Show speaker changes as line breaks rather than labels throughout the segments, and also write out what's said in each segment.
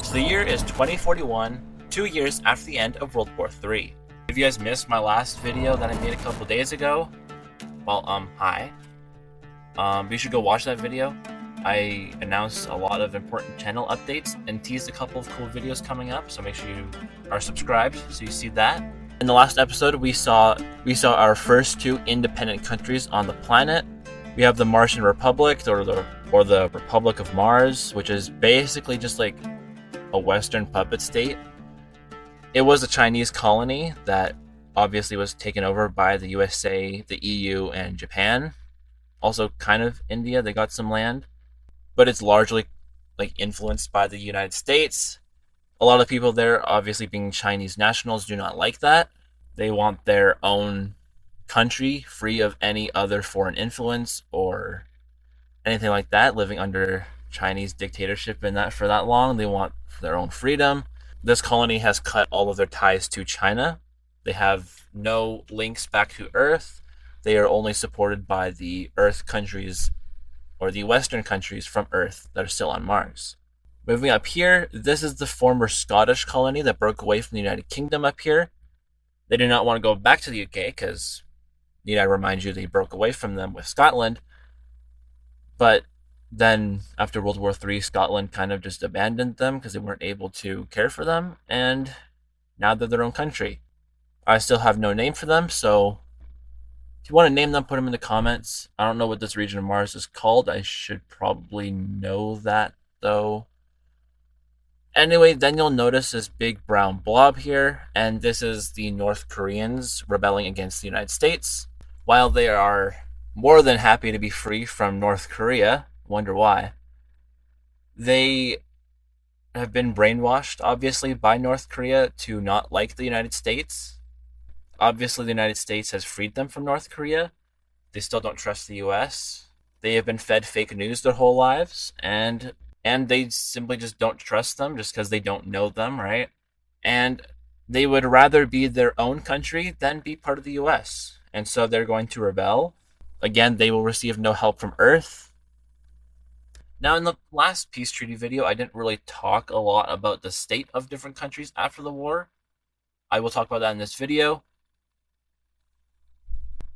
So the year is 2041, 2 years after the end of World War III. If you guys missed my last video that I made a couple days ago, well, hi. You should go watch that video. I announced a lot of important channel updates and teased a couple of cool videos coming up, so make sure you are subscribed so you see that. In the last episode, we saw our first two independent countries on the planet. We have the Martian Republic, or the Republic of Mars, which is basically just like a Western puppet state. It was a Chinese colony that obviously was taken over by the USA, the EU, and Japan. Also kind of India, they got some land. But it's largely like influenced by the United States. A lot of people there, obviously being Chinese nationals, do not like that. They want their own country free of any other foreign influence or anything like that, living under Chinese dictatorship and that for that long. They want their own freedom. This colony has cut all of their ties to China. They have no links back to Earth. They are only supported by the Earth countries, or the Western countries from Earth that are still on Mars. Moving up here, this is the former Scottish colony that broke away from the United Kingdom up here. They did not want to go back to the UK because, need I remind you, they broke away from them with Scotland. But then after World War III, Scotland kind of just abandoned them because they weren't able to care for them, and now they're their own country. I still have no name for them, so if you want to name them, put them in the comments. I don't know what this region of Mars is called. I should probably know that, though. Anyway, then you'll notice this big brown blob here, and this is the North Koreans rebelling against the United States. While they are more than happy to be free from North Korea, wonder why, they have been brainwashed, obviously, by North Korea to not like the United States. Obviously, the United States has freed them from North Korea. They still don't trust the US. They have been fed fake news their whole lives, and they simply just don't trust them just because they don't know them, right? And they would rather be their own country than be part of the US. And so they're going to rebel. Again, they will receive no help from Earth. Now, in the last peace treaty video, I didn't really talk a lot about the state of different countries after the war. I will talk about that in this video.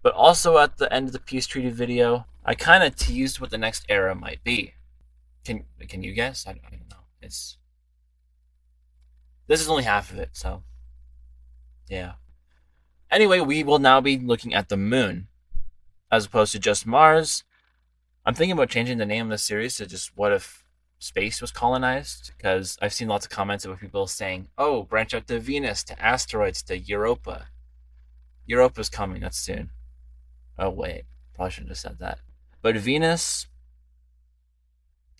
But also at the end of the peace treaty video, I kind of teased what the next era might be. Can you guess? I don't know. This is only half of it, so yeah. Anyway, we will now be looking at the moon as opposed to just Mars. I'm thinking about changing the name of this series to just what if space was colonized, because I've seen lots of comments about people saying, oh, branch out to Venus, to asteroids, to Europa. Europa's coming, that's soon. Oh wait, probably shouldn't have said that. But Venus,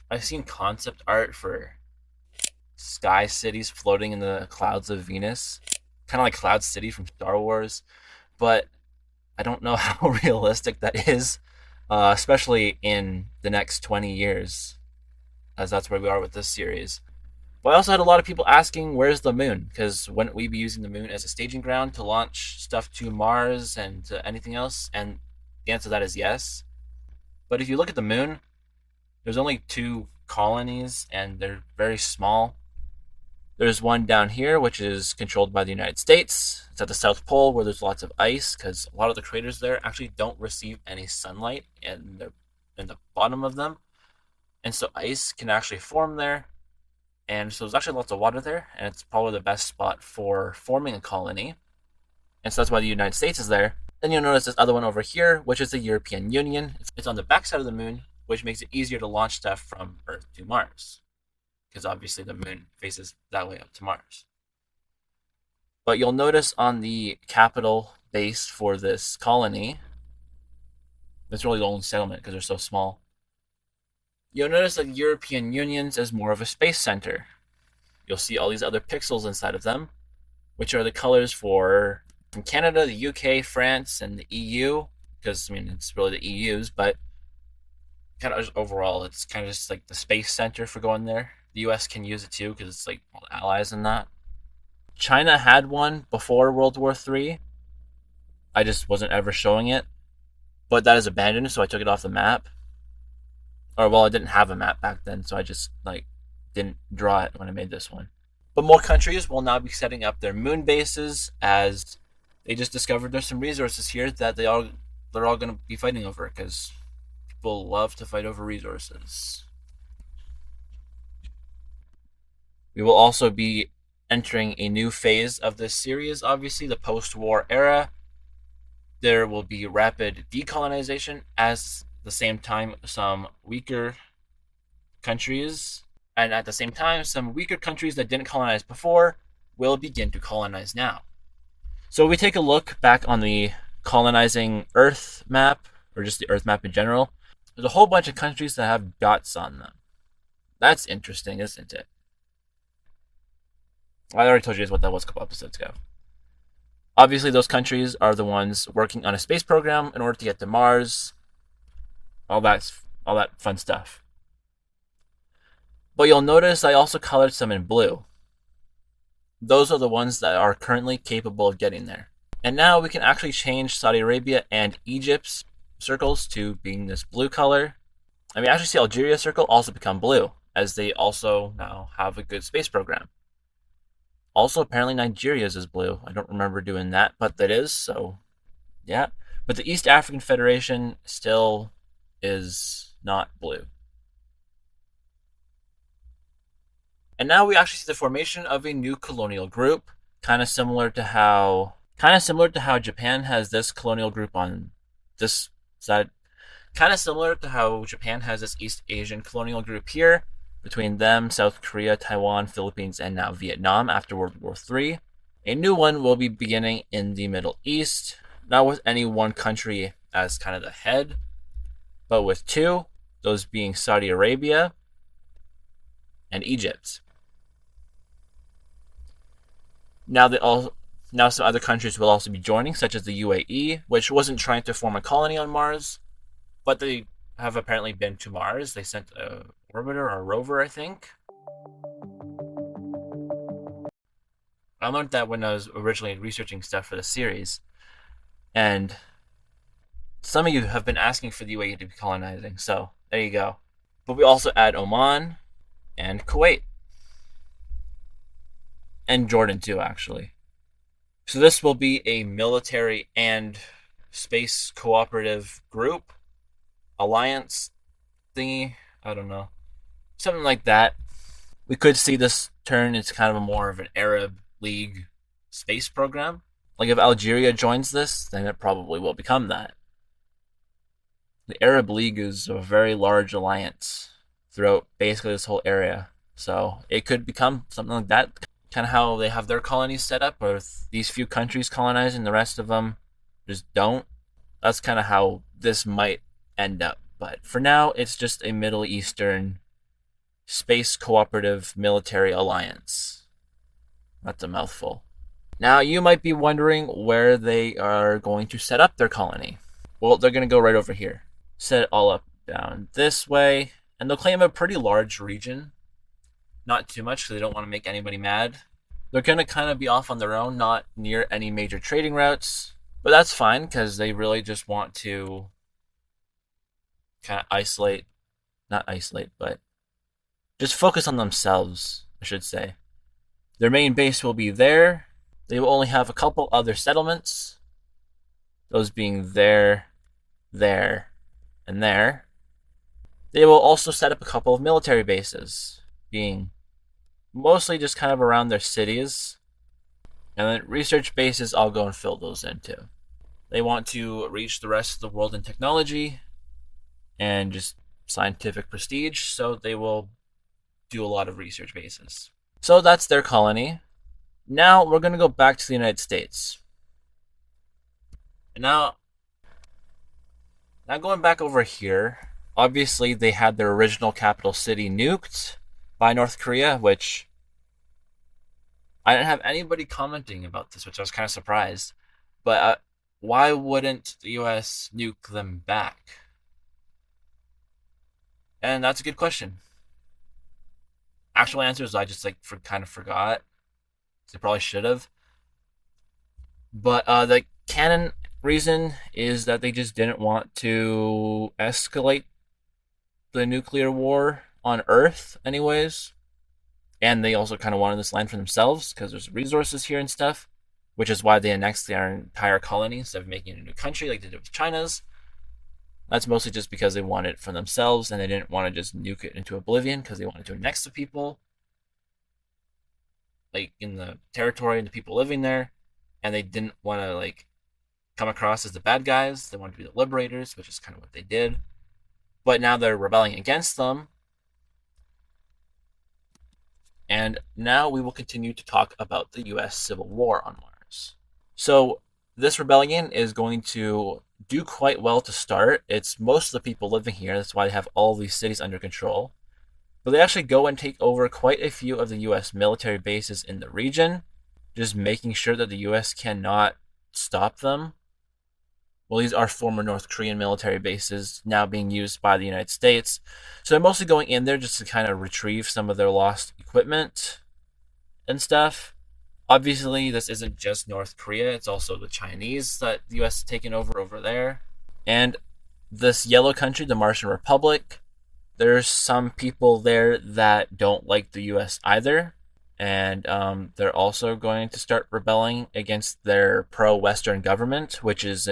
I've seen concept art for sky cities floating in the clouds of Venus, kind of like Cloud City from Star Wars, but I don't know how realistic that is, especially in the next 20 years, as that's where we are with this series. But I also had a lot of people asking, where's the moon? Because wouldn't we be using the moon as a staging ground to launch stuff to Mars and to anything else? And the answer to that is yes. But if you look at the moon, there's only 2 colonies, and they're very small. There's one down here, which is controlled by the United States. It's at the South Pole, where there's lots of ice, because a lot of the craters there actually don't receive any sunlight in the bottom of them. And so ice can actually form there. And so there's actually lots of water there, and it's probably the best spot for forming a colony. And so that's why the United States is there. Then you'll notice this other one over here, which is the European Union. It's on the backside of the moon, which makes it easier to launch stuff from Earth to Mars, because obviously the moon faces that way up to Mars. But you'll notice on the capital base for this colony, it's really the only settlement because they're so small. You'll notice that the European Union's is more of a space center. You'll see all these other pixels inside of them, which are the colors from Canada, the UK, France, and the EU, because, I mean, it's really the EU's, but kind of just overall, it's kind of just like the space center for going there. The US can use it too, because it's like all allies and that. China had one before World War III. I just wasn't ever showing it. But that is abandoned, so I took it off the map. Or, well, I didn't have a map back then, so I just, didn't draw it when I made this one. But more countries will now be setting up their moon bases as they just discovered there's some resources here that they're all going to be fighting over because people love to fight over resources. We will also be entering a new phase of this series, obviously, the post-war era. There will be rapid decolonization as the same time some weaker countries, and at the same time some weaker countries that didn't colonize before will begin to colonize now. So we take a look back on the colonizing Earth map, or just the Earth map in general. There's a whole bunch of countries that have dots on them. That's interesting, isn't it? I already told you guys what that was a couple episodes ago. Obviously, those countries are the ones working on a space program in order to get to Mars. All that fun stuff. But you'll notice I also colored some in blue. Those are the ones that are currently capable of getting there. And now we can actually change Saudi Arabia and Egypt's circles to being this blue color. And we actually see Algeria's circle also become blue, as they also now have a good space program. Also, apparently Nigeria's is blue. I don't remember doing that, but that is, so yeah. But the East African Federation still is not blue. And now we actually see the formation of a new colonial group, kind of similar to how Japan has this colonial group on this side. Kind of similar to how Japan has this East Asian colonial group here, between them, South Korea, Taiwan, Philippines, and now Vietnam after World War III. A new one will be beginning in the Middle East, not with any one country as kind of the head, but with two, those being Saudi Arabia and Egypt. Now some other countries will also be joining, such as the UAE, which wasn't trying to form a colony on Mars, but they have apparently been to Mars. They sent a orbiter or a rover, I think. I learned that when I was originally researching stuff for the series, and some of you have been asking for the UAE to be colonizing, so there you go. But we also add Oman and Kuwait. And Jordan too, actually. So this will be a military and space cooperative group, alliance thingy, I don't know. Something like that. We could see this turn into kind of more of an Arab League space program. Like if Algeria joins this, then it probably will become that. The Arab League is a very large alliance throughout basically this whole area. So it could become something like that. Kind of how they have their colonies set up, with these few countries colonizing, the rest of them just don't. That's kind of how this might end up. But for now, it's just a Middle Eastern space cooperative military alliance. That's a mouthful. Now, you might be wondering where they are going to set up their colony. Well, they're going to go right over here. Set it all up down this way, and they'll claim a pretty large region. Not too much, because they don't want to make anybody mad. They're going to kind of be off on their own, not near any major trading routes. But that's fine, because they really just want to kind of not isolate, but just focus on themselves, I should say. Their main base will be there. They will only have a couple other settlements. Those being there, there, and there. They will also set up a couple of military bases, being mostly just kind of around their cities. And then research bases, I'll go and fill those in too. They want to reach the rest of the world in technology and just scientific prestige, so they will do a lot of research bases. So that's their colony. Now we're going to go back to the United States. And now going back over here, obviously they had their original capital city nuked by North Korea, which I didn't have anybody commenting about this, which I was kind of surprised. But why wouldn't the US nuke them back? And that's a good question. Actual answer is I just kind of forgot. They probably should have. But the canon reason is that they just didn't want to escalate the nuclear war on Earth anyways. And they also kind of wanted this land for themselves because there's resources here and stuff, which is why they annexed their entire colony instead of making it a new country like they did with China's. That's mostly just because they wanted it for themselves and they didn't want to just nuke it into oblivion because they wanted to annex the people, like in the territory and the people living there, and they didn't want to like come across as the bad guys. They wanted to be the liberators, which is kind of what they did. But now they're rebelling against them. And now we will continue to talk about the US Civil War on Mars. So this rebellion is going to do quite well to start. It's most of the people living here. That's why they have all these cities under control. But they actually go and take over quite a few of the US military bases in the region, just making sure that the US cannot stop them. Well, these are former North Korean military bases now being used by the United States. So they're mostly going in there just to kind of retrieve some of their lost equipment and stuff. Obviously, this isn't just North Korea, it's also the Chinese that the US has taken over there. And this yellow country, the Martian Republic, there's some people there that don't like the US either. And they're also going to start rebelling against their pro-Western government, which is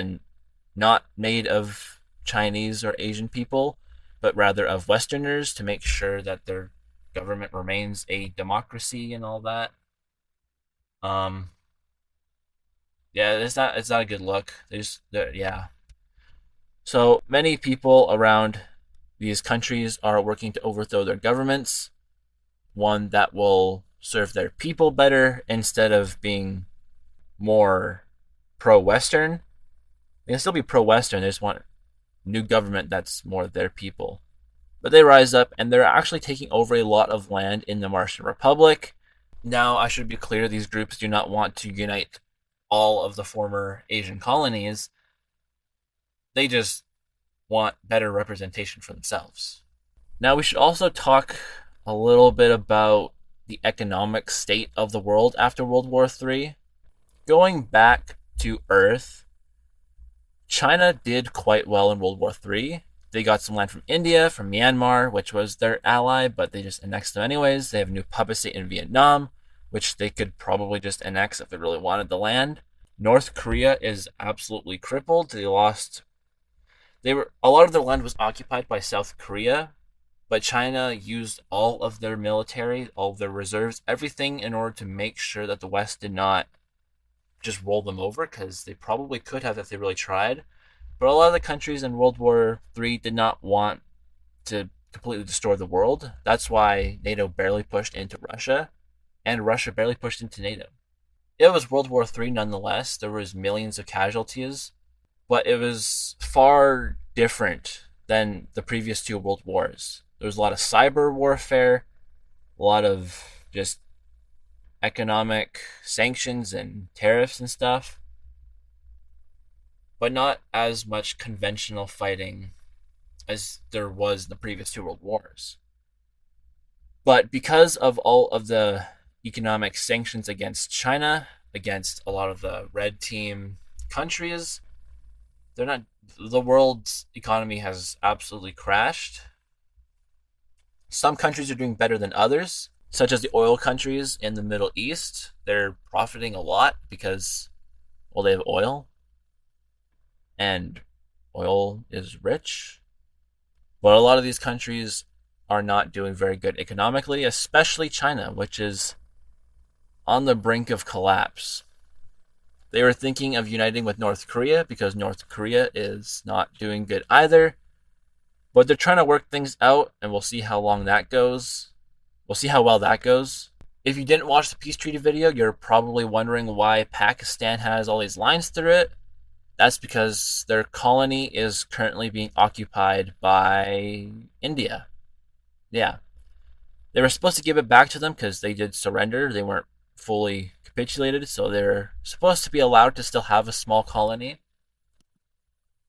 not made of Chinese or Asian people, but rather of Westerners to make sure that their government remains a democracy and all that. Yeah, it's not a good look. Yeah. So many people around these countries are working to overthrow their governments, one that will serve their people better instead of being more pro-Western. They can still be pro-Western. They just want new government that's more their people. But they rise up, and they're actually taking over a lot of land in the Martian Republic. Now, I should be clear, these groups do not want to unite all of the former Asian colonies. They just want better representation for themselves. Now, we should also talk a little bit about the economic state of the world after World War III. Going back to Earth, China did quite well in World War III. They got some land from India, from Myanmar, which was their ally, but they just annexed them anyways. They have a new puppet state in Vietnam, which they could probably just annex if they really wanted the land. North Korea is absolutely crippled. A lot of their land was occupied by South Korea, but China used all of their military, all of their reserves, everything in order to make sure that the West did not just roll them over, because they probably could have if they really tried. But a lot of the countries in World War III did not want to completely destroy the world. That's why NATO barely pushed into Russia, and Russia barely pushed into NATO. It was World War III nonetheless. There was millions of casualties, but it was far different than the previous two world wars. There was a lot of cyber warfare, a lot of just economic sanctions and tariffs and stuff, but not as much conventional fighting as there was in the previous two world wars. But because of all of the economic sanctions against China, against a lot of the red team countries, the world's economy has absolutely crashed. Some countries are doing better than others, such as the oil countries in the Middle East. They're profiting a lot because, well, they have oil, and oil is rich. But a lot of these countries are not doing very good economically, especially China, which is on the brink of collapse. They were thinking of uniting with North Korea because North Korea is not doing good either. But they're trying to work things out, and we'll see how long that goes. We'll see how well that goes. If you didn't watch the peace treaty video, you're probably wondering why Pakistan has all these lines through it. That's because their colony is currently being occupied by India. Yeah. They were supposed to give it back to them because they did surrender. They weren't fully capitulated, so they're supposed to be allowed to still have a small colony.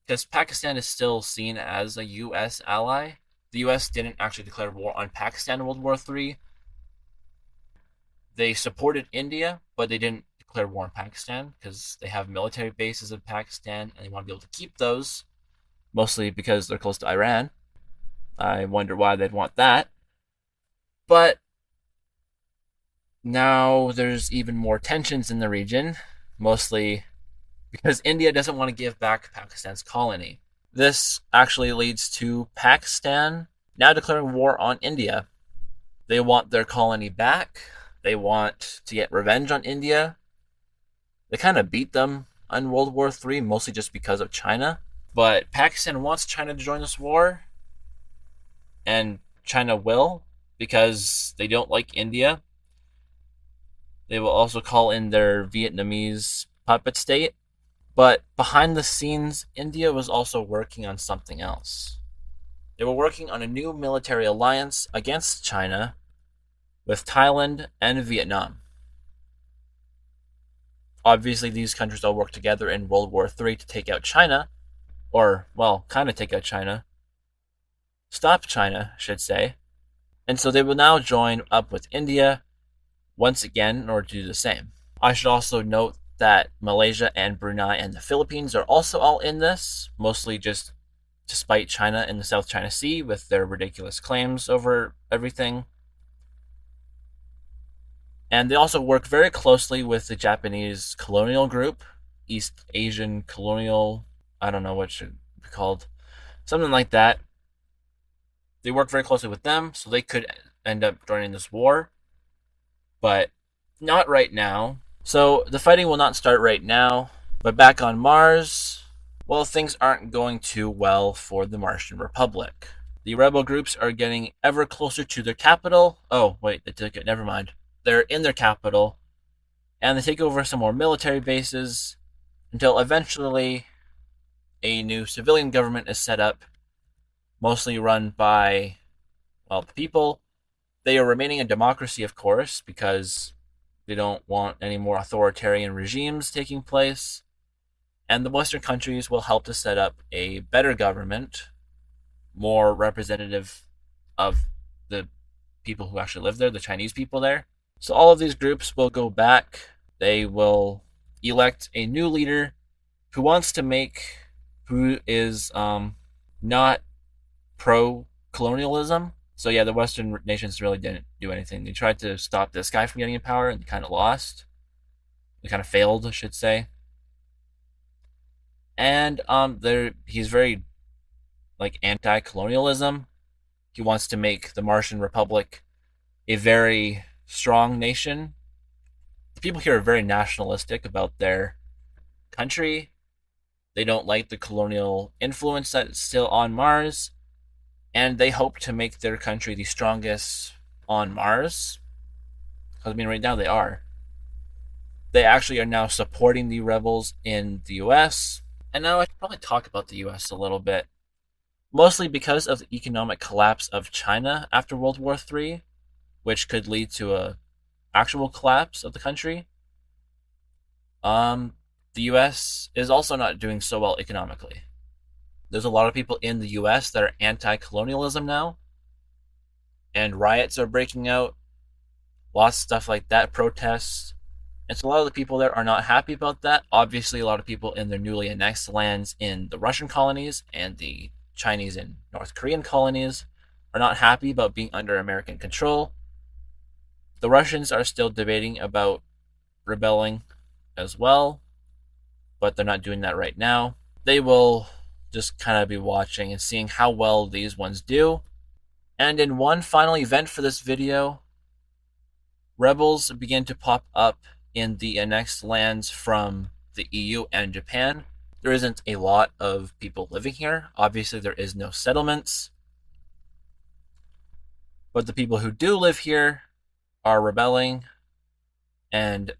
Because Pakistan is still seen as a U.S. ally. The U.S. didn't actually declare war on Pakistan in World War III. They supported India, but they didn't declare war on Pakistan because they have military bases in Pakistan and they want to be able to keep those, mostly because they're close to Iran. I wonder why they'd want that. But Now there's even more tensions in the region, mostly because India doesn't want to give back Pakistan's colony. This actually leads to Pakistan now declaring war on India. They want their colony back. They want to get revenge on India. They kind of beat them in World War III, mostly just because of China. But Pakistan wants China to join this war, and China will because they don't like India. They will also call in their Vietnamese puppet state. But behind the scenes, India was also working on something else. They were working on a new military alliance against China with Thailand and Vietnam. Obviously, these countries all worked together in World War III to take out China, or, well, kind of take out China. Stop China, I should say. And so they will now join up with India once again in order to do the same. I should also note that Malaysia and Brunei and the Philippines are also all in this, mostly just to spite China in the South China Sea with their ridiculous claims over everything. And they also work very closely with the Japanese colonial group, East Asian colonial, I don't know what it should be called, something like that. They work very closely with them, so they could end up joining this war, but not right now. So the fighting will not start right now, but back on Mars, well, things aren't going too well for the Martian Republic. The rebel groups are getting ever closer to their capital. Oh, wait, they took it. Never mind. They're in their capital, and they take over some more military bases until eventually a new civilian government is set up, mostly run by, well, the people. They are remaining a democracy, of course, because they don't want any more authoritarian regimes taking place. And the Western countries will help to set up a better government, more representative of the people who actually live there, the Chinese people there. So all of these groups will go back. They will elect a new leader who is not pro-colonialism. So yeah, the Western nations really didn't do anything. They tried to stop this guy from getting in power and kind of lost. They kind of failed, I should say. And he's very like anti-colonialism. He wants to make the Martian Republic a very strong nation. The people here are very nationalistic about their country. They don't like the colonial influence that's still on Mars, and they hope to make their country the strongest on Mars. Because, I mean, right now they are. They actually are now supporting the rebels in the US. And now I should probably talk about the US a little bit. Mostly because of the economic collapse of China after World War III, which could lead to a actual collapse of the country. The US is also not doing so well economically. There's a lot of people in the US that are anti-colonialism now, and riots are breaking out, lots of stuff like that, protests. And so a lot of the people there are not happy about that. Obviously, a lot of people in their newly annexed lands in the Russian colonies and the Chinese and North Korean colonies are not happy about being under American control. The Russians are still debating about rebelling as well, but they're not doing that right now. They will just kind of be watching and seeing how well these ones do. And in one final event for this video, rebels begin to pop up in the annexed lands from the EU and Japan. There isn't a lot of people living here. Obviously, there is no settlements. But the people who do live here are rebelling. And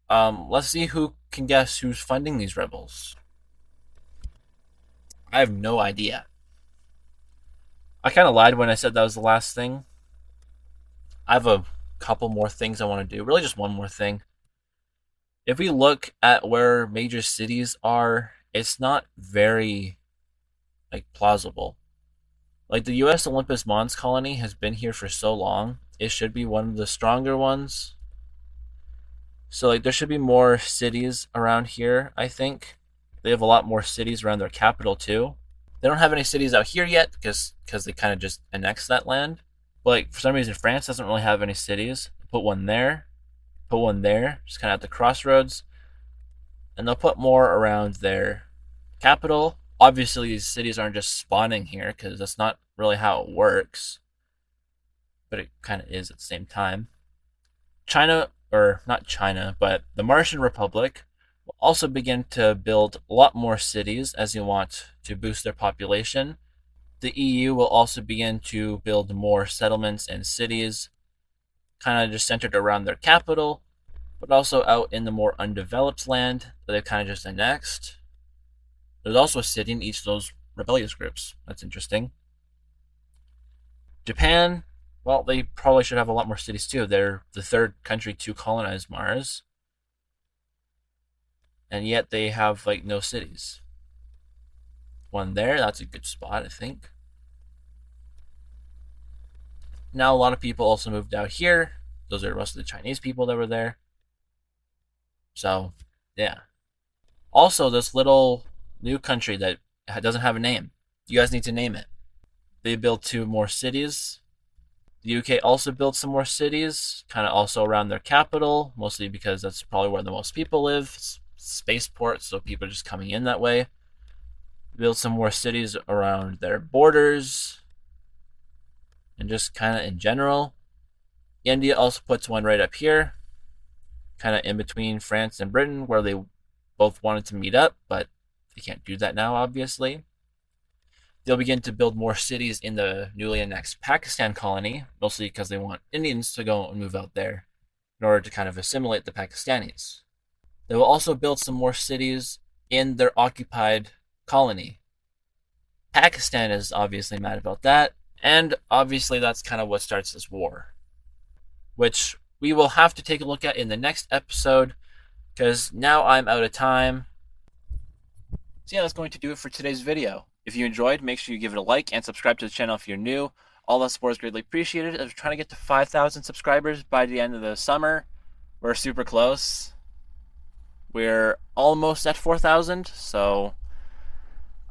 let's see who can guess who's funding these rebels. I have no idea. I kind of lied when I said that was the last thing. I have a couple more things I want to do. Really just one more thing. If we look at where major cities are, it's not very plausible. Like the US Olympus Mons colony has been here for so long. It should be one of the stronger ones. So there should be more cities around here, I think. They have a lot more cities around their capital too. They don't have any cities out here yet because they kind of just annexed that land. But for some reason France doesn't really have any cities. Put one there. put one there, just kind of at the crossroads, and they'll put more around their capital. Obviously, these cities aren't just spawning here because that's not really how it works, but it kind of is at the same time. China, or not China, but the Martian Republic will also begin to build a lot more cities as they want to boost their population. The EU will also begin to build more settlements and cities, kind of just centered around their capital, but also out in the more undeveloped land that they've kind of just annexed. There's also a city in each of those rebellious groups. That's interesting. Japan, well, they probably should have a lot more cities too. They're the third country to colonize Mars, and yet they have like no cities. One there, that's a good spot, I think. Now a lot of people also moved out here. Those are most of the Chinese people that were there. So, yeah. Also, this little new country that doesn't have a name. You guys need to name it. They built 2 more cities. The UK also built some more cities, kind of also around their capital, mostly because that's probably where the most people live. It's spaceport, so people are just coming in that way. Built some more cities around their borders, and just kind of in general. India also puts one right up here, kind of in between France and Britain, where they both wanted to meet up, but they can't do that now, obviously. They'll begin to build more cities in the newly annexed Pakistan colony, mostly because they want Indians to go and move out there in order to kind of assimilate the Pakistanis. They will also build some more cities in their occupied colony. Pakistan is obviously mad about that, and obviously that's kind of what starts this war, which we will have to take a look at in the next episode, because now I'm out of time. So yeah, that's going to do it for today's video. If you enjoyed, make sure you give it a like and subscribe to the channel if you're new. All that support is greatly appreciated. As we're trying to get to 5,000 subscribers by the end of the summer. We're super close. We're almost at 4,000, so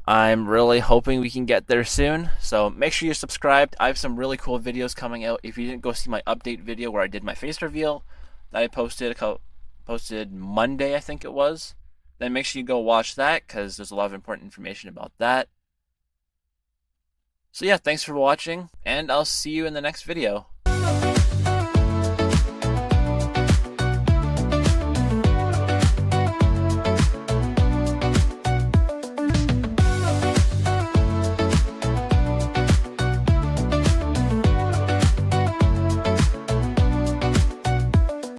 I'm really hoping we can get there soon. So make sure you're subscribed. I have some really cool videos coming out. If you didn't go see my update video where I did my face reveal that I posted Monday, I think it was, then make sure you go watch that because there's a lot of important information about that. So yeah, thanks for watching, and I'll see you in the next video.